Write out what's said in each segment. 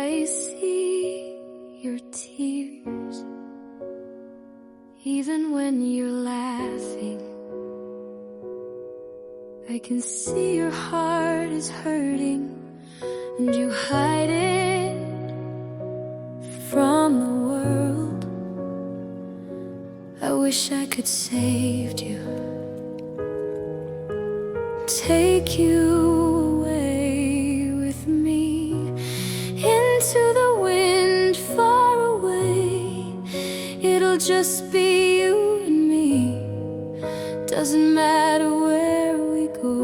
I see your tears, even when you're laughing. I can see your heart is hurting, and you hide it from the world. I wish I could save you, take you away with me into the wind far away. It'll just be you and me, doesn't matter where we go.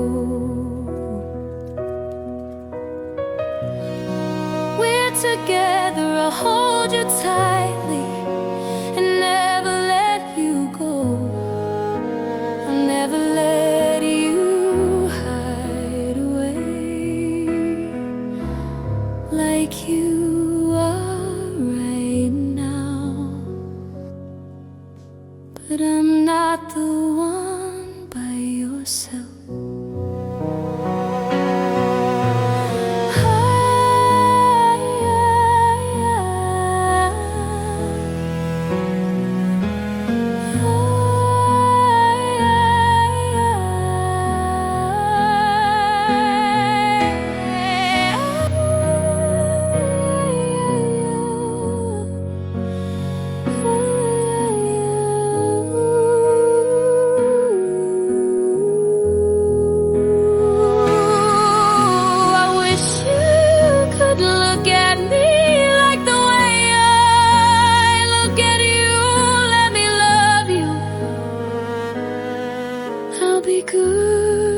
We're together, I'll hold you tightly and never let you go. I'll never let you hide away like you are right now. But I'm not the one by yourself. Be good.